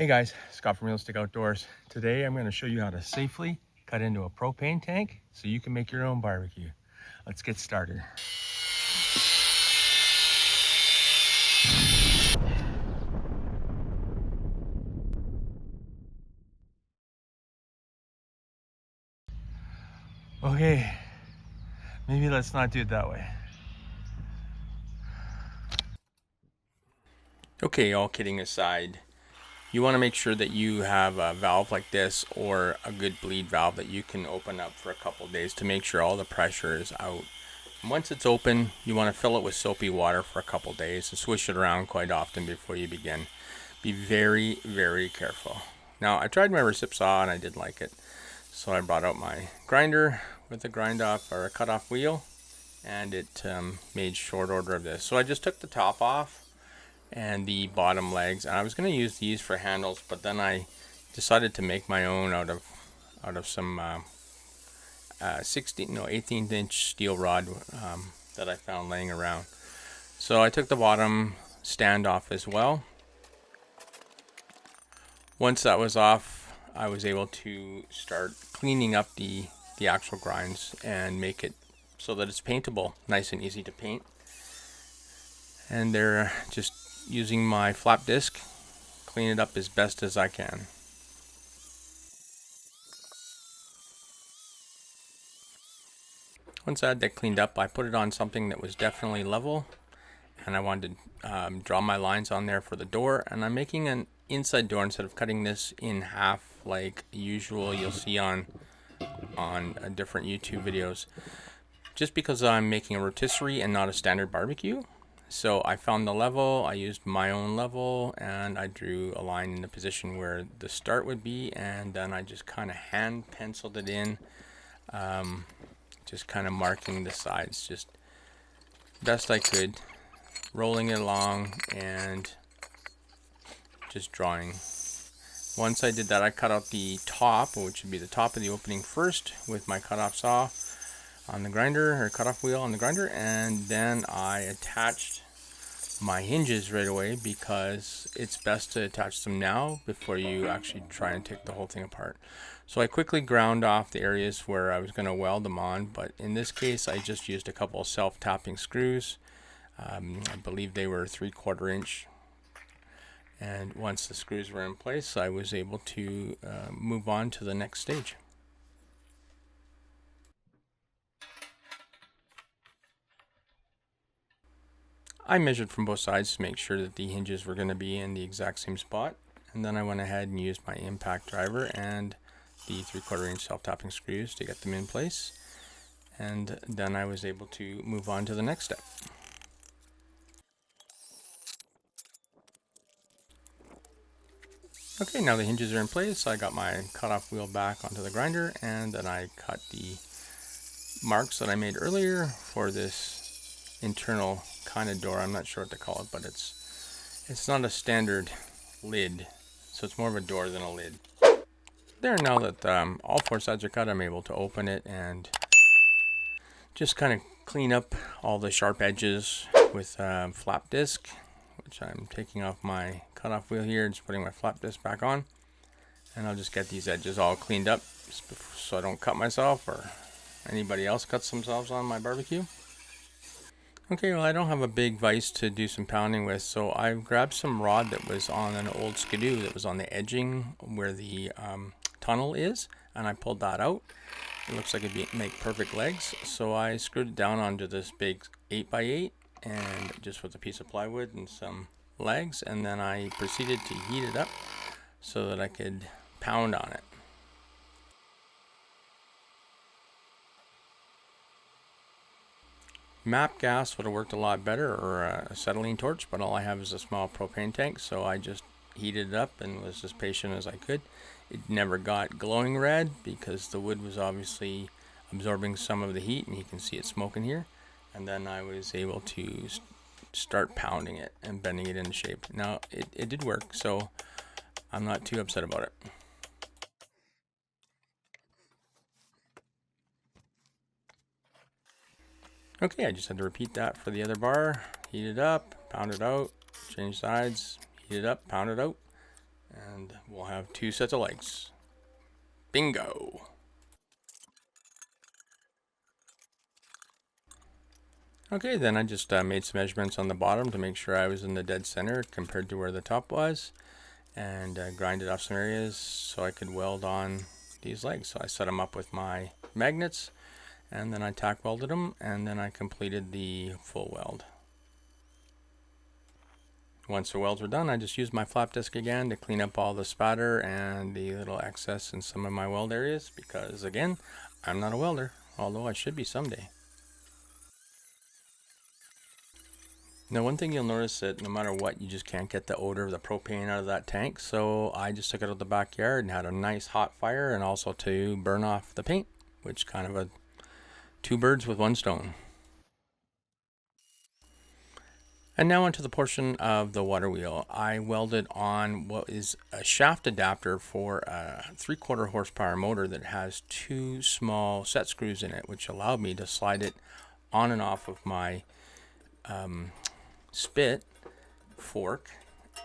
Hey guys, Scott from Realistic Outdoors. Today I'm going to show you how to safely cut into a propane tank so you can make your own barbecue. Let's get started. Okay, maybe let's not do it that way. Okay, all kidding aside, you want to make sure that you have a valve like this or a good bleed valve that you can open up for a couple of days to make sure all the pressure is out. And once it's open, you want to fill it with soapy water for a couple of days and swish it around quite often before you begin. Be very, very careful. Now, I tried my recip saw and I did like it. So I brought out my grinder with a grind off or a cut off wheel, and it made short order of this. So I just took the top off and the bottom legs, and I was going to use these for handles, but then I decided to make my own out of some 18th inch steel rod that I found laying around. So I took the bottom stand off as well. Once that was off, I was able to start cleaning up the actual grinds and make it so that it's paintable, nice and easy to paint. And they're just using my flap disc, clean it up as best as I can. Once I had that cleaned up, I put it on something that was definitely level, and I wanted to draw my lines on there for the door. And I'm making an inside door instead of cutting this in half like usual you'll see on different YouTube videos, just because I'm making a rotisserie and not a standard barbecue. So I found the level, I used my own level, and I drew a line in the position where the start would be, and then I just kind of hand penciled it in, just kind of marking the sides just best I could, rolling it along and just drawing. Once I did that, I cut out the top, which would be the top of the opening first, with my cut-off saw on the grinder, or cut-off wheel on the grinder, and then I attached my hinges right away, because it's best to attach them now before you actually try and take the whole thing apart. So I quickly ground off the areas where I was going to weld them on, but in this case I just used a couple of self-tapping screws. I believe they were 3/4 inch. And once the screws were in place, I was able to move on to the next stage. I measured from both sides to make sure that the hinges were going to be in the exact same spot. And then I went ahead and used my impact driver and the 3/4 inch self-tapping screws to get them in place. And then I was able to move on to the next step. Okay, now the hinges are in place. I got my cut-off wheel back onto the grinder, and then I cut the marks that I made earlier for this internal kind of door. I'm not sure what to call it, but it's not a standard lid, so it's more of a door than a lid. There, now that all four sides are cut, I'm able to open it and just kind of clean up all the sharp edges with flap disc, which I'm taking off my cutoff wheel here and just putting my flap disc back on. And I'll just get these edges all cleaned up so I don't cut myself or anybody else cuts themselves on my barbecue. Okay, well, I don't have a big vise to do some pounding with, so I grabbed some rod that was on an old skidoo that was on the edging where the tunnel is, and I pulled that out. It looks like it'd make perfect legs, so I screwed it down onto this big 8x8 and just with a piece of plywood and some legs, and then I proceeded to heat it up so that I could pound on it. MAP gas would have worked a lot better, or a acetylene torch, but all I have is a small propane tank, so I just heated it up and was as patient as I could. It never got glowing red because the wood was obviously absorbing some of the heat, and you can see it smoking here. And then I was able to start pounding it and bending it into shape. Now it did work, so I'm not too upset about it. Okay, I just had to repeat that for the other bar. Heat it up, pound it out, change sides, heat it up, pound it out, And we'll have 2 sets of legs. Bingo! Okay, then I just made some measurements on the bottom to make sure I was in the dead center compared to where the top was, and grinded off some areas so I could weld on these legs. So I set them up with my magnets, and then I tack welded them, and then I completed the full weld. Once the welds were done, I just used my flap disc again to clean up all the spatter and the little excess in some of my weld areas, because again, I'm not a welder, although I should be someday. Now, one thing you'll notice that no matter what, you just can't get the odor of the propane out of that tank. So I just took it out of the backyard and had a nice hot fire, and also to burn off the paint, which kind of 2 birds with 1 stone. And now onto the portion of the water wheel. I welded on what is a shaft adapter for a 3/4 horsepower motor that has 2 small set screws in it, which allowed me to slide it on and off of my spit fork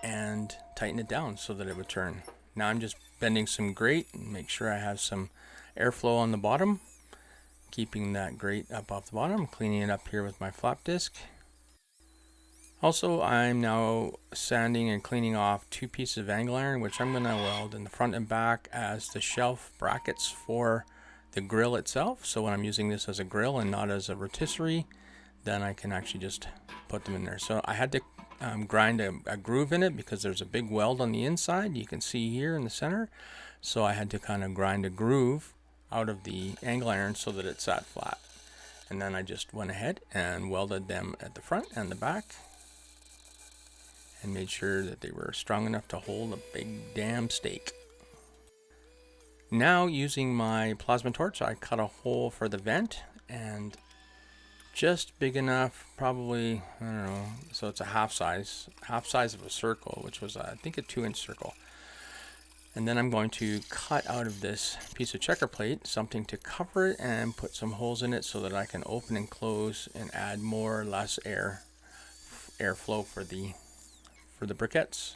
and tighten it down so that it would turn. Now I'm just bending some grate and make sure I have some airflow on the bottom, keeping that grate up off the bottom, cleaning it up here with my flap disc. Also, I'm now sanding and cleaning off 2 pieces of angle iron, which I'm going to weld in the front and back as the shelf brackets for the grill itself. So when I'm using this as a grill and not as a rotisserie, then I can actually just put them in there. So I had to grind a groove in it because there's a big weld on the inside, you can see here in the center. So I had to kind of grind a groove out of the angle iron so that it sat flat. And then I just went ahead and welded them at the front and the back, and made sure that they were strong enough to hold a big damn steak. Now, using my plasma torch, I cut a hole for the vent, and just big enough, probably, I don't know, so it's a half size of a circle, which was I think a 2-inch circle. And then I'm going to cut out of this piece of checker plate something to cover it and put some holes in it so that I can open and close and add more or less airflow for the briquettes.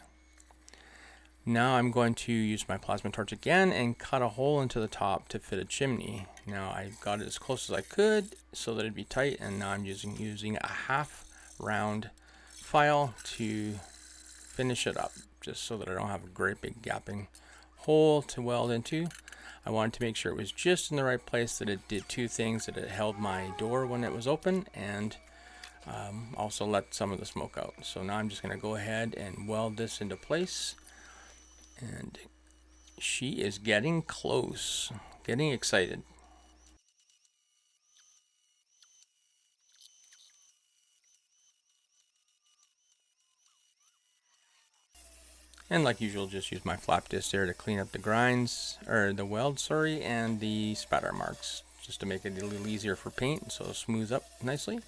Now I'm going to use my plasma torch again and cut a hole into the top to fit a chimney. Now I got it as close as I could so that it'd be tight, and now I'm using a half round file to finish it up, just so that I don't have a great big gapping hole to weld into. I wanted to make sure it was just in the right place, that it did 2 things: that it held my door when it was open, and also let some of the smoke out. So now I'm just going to go ahead and weld this into place. And she is getting close, getting excited. And like usual, just use my flap disc there to clean up the grinds, or the weld, sorry, and the spatter marks, just to make it a little easier for paint, so it'll smooth up nicely.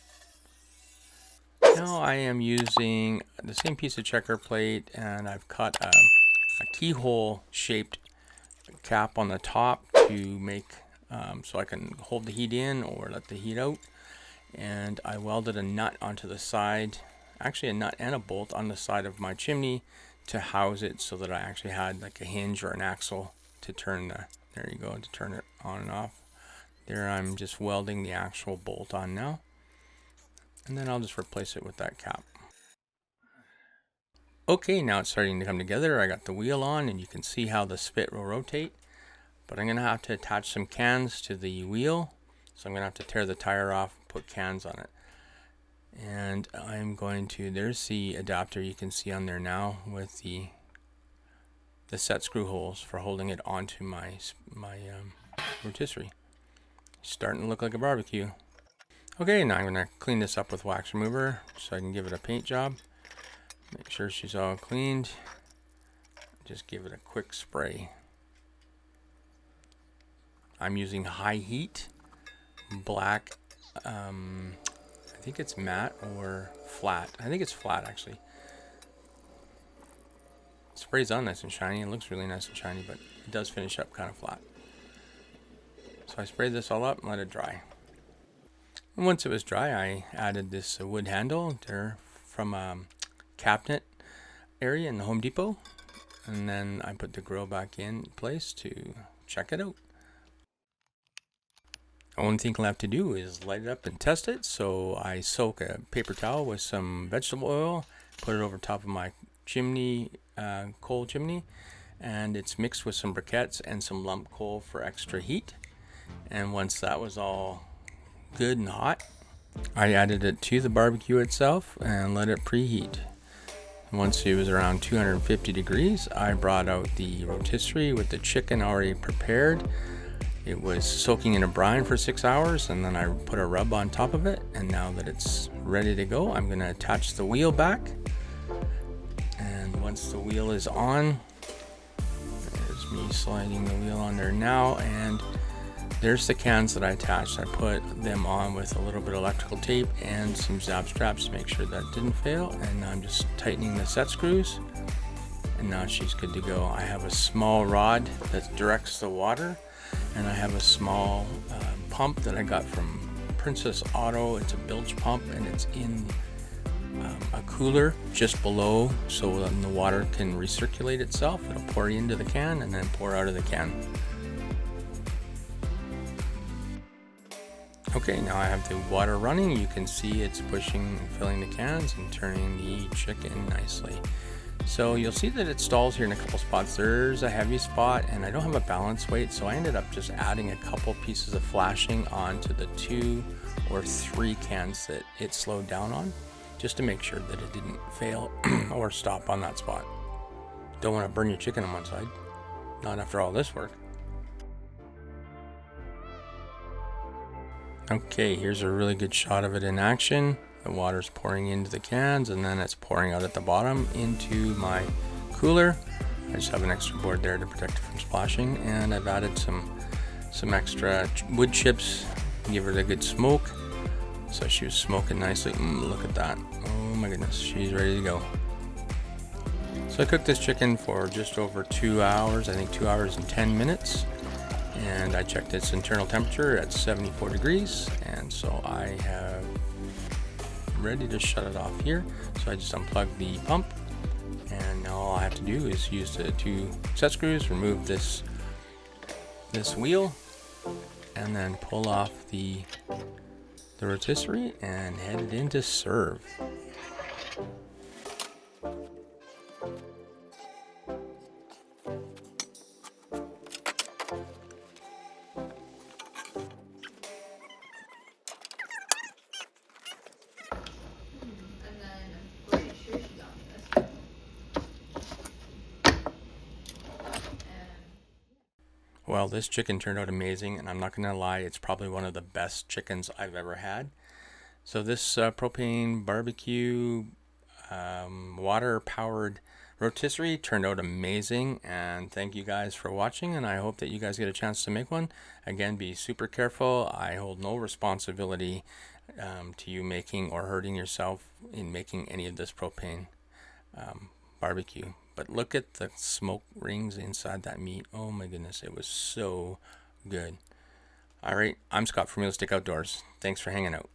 Now I am using the same piece of checker plate, and I've cut a keyhole shaped cap on the top to make so I can hold the heat in or let the heat out. And I welded a nut onto the side, actually a nut and a bolt on the side of my chimney to house it, so that I actually had like a hinge or an axle to turn there you go, to turn it on and off. There, I'm just welding the actual bolt on now, and then I'll just replace it with that cap. Okay, now it's starting to come together. I got the wheel on, and you can see how the spit will rotate, but I'm gonna have to attach some cans to the wheel, so I'm gonna have to tear the tire off and put cans on it. And I'm going to, there's the adapter you can see on there now, with the set screw holes for holding it onto my rotisserie. Starting to look like a barbecue. Okay, now I'm going to clean this up with wax remover so I can give it a paint job. Make sure she's all cleaned. Just give it a quick spray. I'm using high heat, black, I think it's matte or flat. I think it's flat, actually. It sprays on nice and shiny. It looks really nice and shiny, but it does finish up kind of flat. So I sprayed this all up and let it dry. And once it was dry, I added this wood handle there from a cabinet area in the Home Depot. and then I put the grill back in place to check it out. The only thing left to do is light it up and test it. So I soak a paper towel with some vegetable oil, put it over top of my chimney, coal chimney, and it's mixed with some briquettes and some lump coal for extra heat. And once that was all good and hot, I added it to the barbecue itself and let it preheat. Once it was around 250 degrees, I brought out the rotisserie with the chicken already prepared. It was soaking in a brine for 6 hours, and then I put a rub on top of it. And now that it's ready to go, I'm going to attach the wheel back. And once the wheel is on, there's me sliding the wheel on there now, and there's the cans that I attached. I put them on with a little bit of electrical tape and some zap straps to make sure that didn't fail. And now I'm just tightening the set screws, and now she's good to go. I have a small rod that directs the water, and I have a small pump that I got from Princess Auto. It's a bilge pump, and it's in a cooler just below, so then the water can recirculate itself. It'll pour into the can and then pour out of the can. Okay, now I have the water running. You can see it's pushing and filling the cans and turning the chicken nicely. So you'll see that it stalls here in a couple spots. There's a heavy spot, and I don't have a balance weight, so I ended up just adding a couple pieces of flashing onto the 2 or 3 cans that it slowed down on, just to make sure that it didn't fail or stop on that spot. Don't want to burn your chicken on one side, not after all this work. Okay, here's a really good shot of it in action. The water's pouring into the cans, and then it's pouring out at the bottom into my cooler. I just have an extra board there to protect it from splashing, and I've added some extra wood chips to give her a good smoke. So she was smoking nicely. Look at that. Oh my goodness, she's ready to go. So I cooked this chicken for just over 2 hours, I think 2 hours and 10 minutes. And I checked its internal temperature at 74 degrees, and so I have ready to shut it off here. So I just unplugged the pump, and now all I have to do is use the 2 set screws, remove this wheel, and then pull off the rotisserie and head it in to serve. Well, this chicken turned out amazing, and I'm not going to lie, it's probably one of the best chickens I've ever had. So this propane barbecue water-powered rotisserie turned out amazing, and thank you guys for watching, and I hope that you guys get a chance to make one. Again, be super careful. I hold no responsibility to you making or hurting yourself in making any of this propane barbecue. But look at the smoke rings inside that meat. Oh my goodness, it was so good. All right, I'm Scott from Real Estate Outdoors. Thanks for hanging out.